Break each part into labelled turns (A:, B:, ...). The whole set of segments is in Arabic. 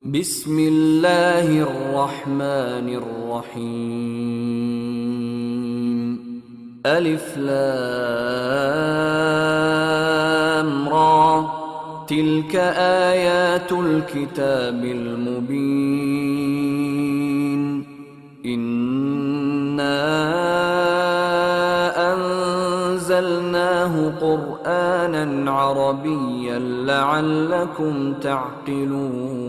A: بسم الله الرحمن الرحيم. ألف لام را، تلك آيات الكتاب المبين. إنا أنزلناه قرآنا عربيا لعلكم تعقلون.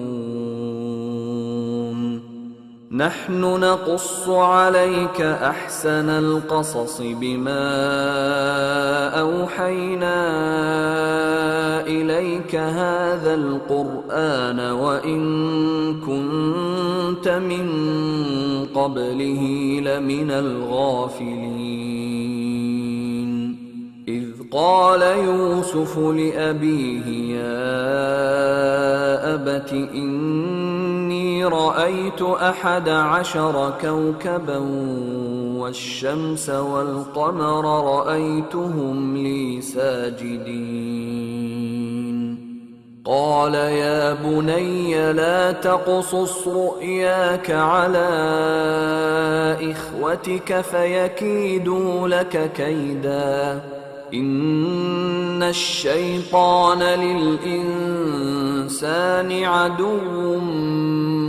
A: نحن نقص عليك أحسن القصص بما أوحينا إليك هذا القرآن وإن كنت من قبله لمن الغافلين. إذ قال يوسف لأبيه يا أبت إني رأيت 11 كوكبا والشمس والقمر رأيتهم لي ساجدين. قال يا بني لا تقصص رؤياك على إخوتك فيكيدوا لك كيدا، إن الشيطان للإنسان عدو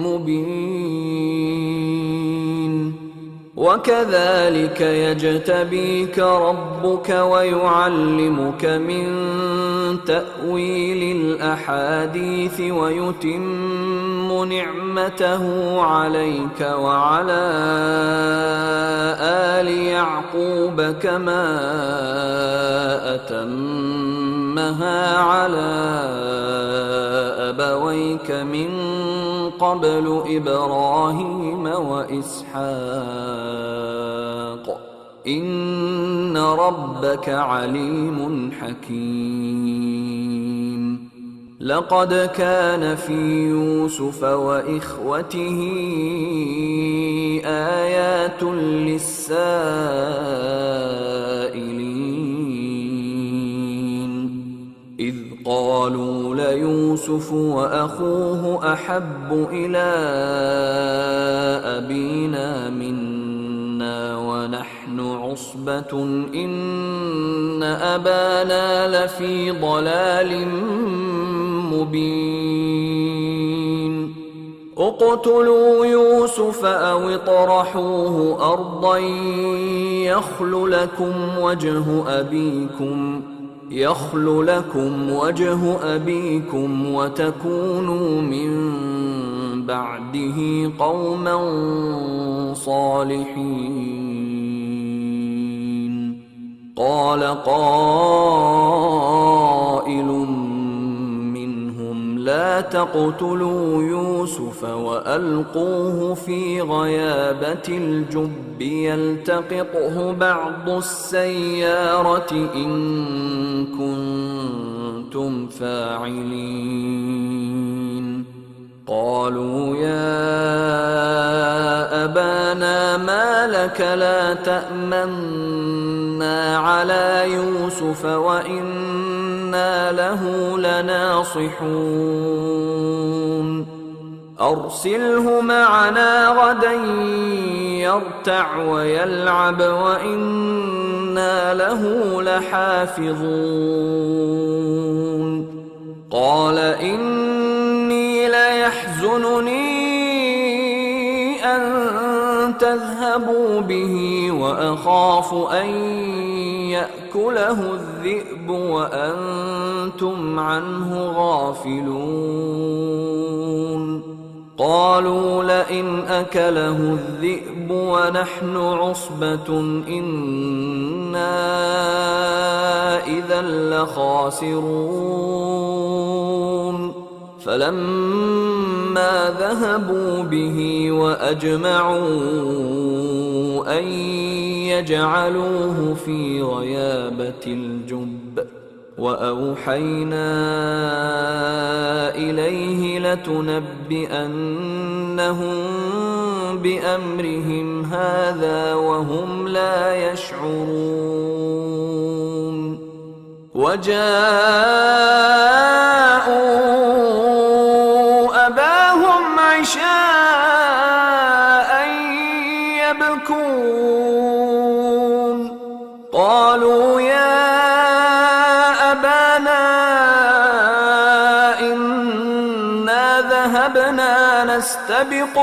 A: مبين. وكذلك يجتبيك ربك ويعلمك من تأويل الأحاديث ويتم نعمته عليك وعلى آل يعقوب كما أتمها على أبويك من قبل إبراهيم وإسحاق، إن ربك عليم حكيم. لقد كان في يوسف وإخوته آيات للسائلين، إذ قالوا ليوسف وأخوه أحب إلى أبينا منا ونحن عصبة إن أبانا لفي ضلال مبين. اقتلوا يوسف أو اطرحوه أرضا يخل لكم وجه أبيكم وتكونوا من بعده قوما صالحين. قال قائل منهم لا تقتلوا يوسف وألقوه في غيابة الجب يلتقطه بعض السيارة إن كنتم فاعلين. قالوا يا أبانا ما لك لا تأمنا على يوسف وإنا له لناصحون. أرسله معنا غدا يرتع ويلعب وإنا له لحافظون. قال إني ليحزنني أن تذهبوا به وأخاف أن يأكله الذئب وأنتم عنه غافلون. قالوا لئن أكله الذئب ونحن عصبة إنا إذا لخاسرون. فلما ذهبوا به وأجمعوا أن يجعلوه في غيابة الجب وأوحينا إليه لتنبئنهم بأمرهم هذا وهم لا يشعرون. وجاءوا أباهم ذهبنا نستبق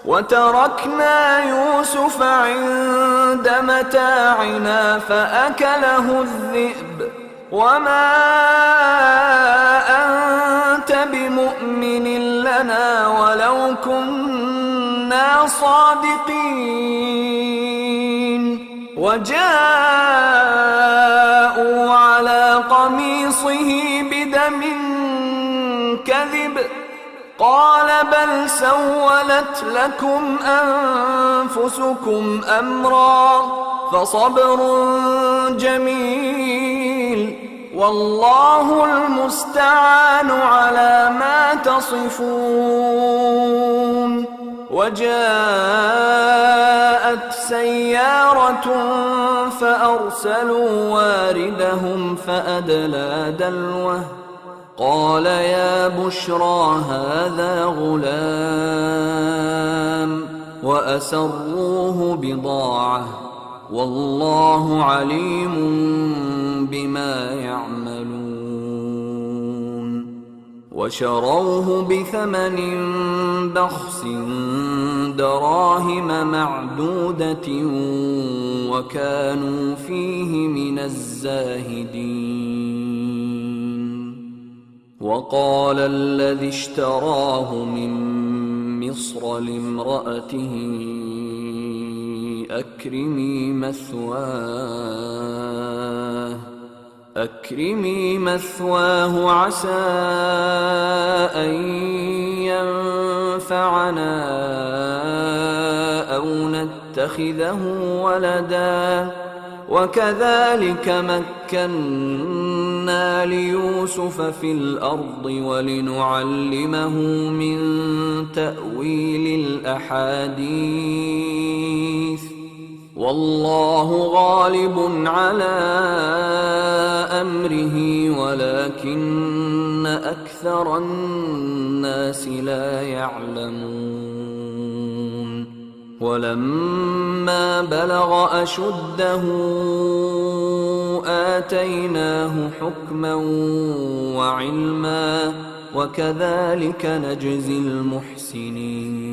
A: وتركنا يوسف عند متاعنا فأكله الذئب وما أنت بمؤمن لنا ولو كنا صادقين وجاءوا على قميصه بدم كذب قال بل سولت لكم أنفسكم أمرا فصبر جميل والله المستعان على ما تصفون. وجاءت سيارة فأرسلوا واردهم فأدلى دلوه قال يا بشرى هذا غلام وأسروه بضاعة والله عليم بما يعملون. وشروه بثمن بخس دراهم معدودة وكانوا فيه من الزاهدين. وقال الذي اشتراه من مصر لامرأته أكرمي مثواه عسى أن ينفعنا أو نتخذه ولدا وكذلك مكنا ليوسف في الأرض ولنعلمه من تأويل الأحاديث والله غالب على أمره ولكن أكثر الناس لا يعلمون. ولما بلغ أشده آتيناه حكما وعلما وكذلك نجزي المحسنين.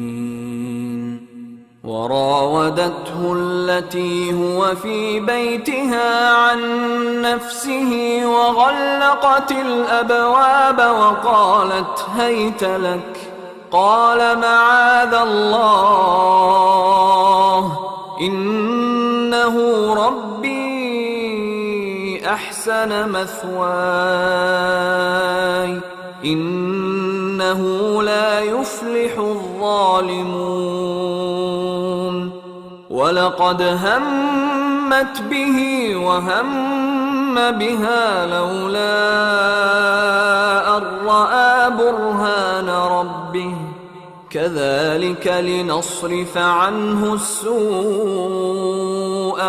A: وراودته التي هو في بيتها عن نفسه وغلقت الأبواب وقالت هيت لك قال معاذ الله إنه ربي أحسن مثواي إنه لا يفلح الظالمون. ولقد همت به وهم بها لولا أن رأى برهان ربه كذلك لنصرف عنه السوء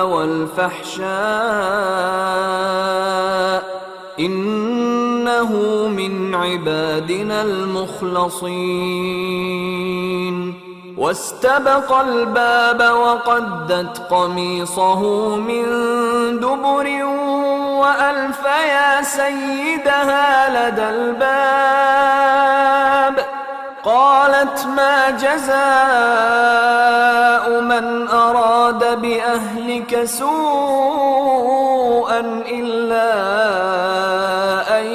A: والفحشاء إنه من عبادنا المخلصين. واستبق الباب وقدت قميصه من دبر وألف يا سيدها لدى الباب قالت ما جزاء من أراد بأهلك سوءا إلا أن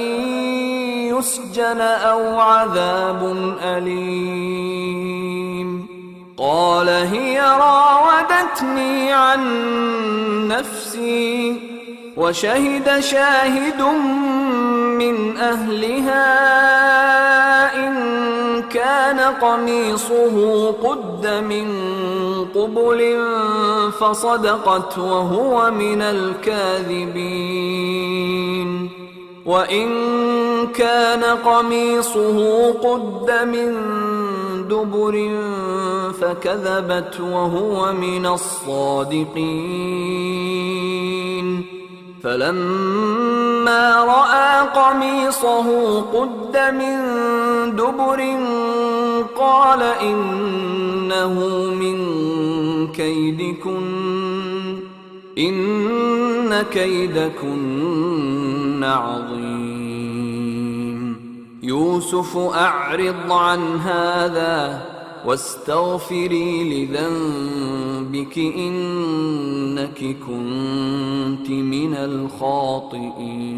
A: يسجن أو عذاب أليم. قال هي راودتني عن نفسي وشهد شاهد من أهلها إن كان قميصه قد من قبل فصدقت وهو من الكاذبين وإن كان قميصه قد من دبر فكذبت وهو من الصادقين. فلما رأى قميصه قد من دبر قال إنه من كيدكن إن كيدكن عظيم. يوسف أعرض عن هذا واستغفري لذنبك إنك كنت من الخاطئين.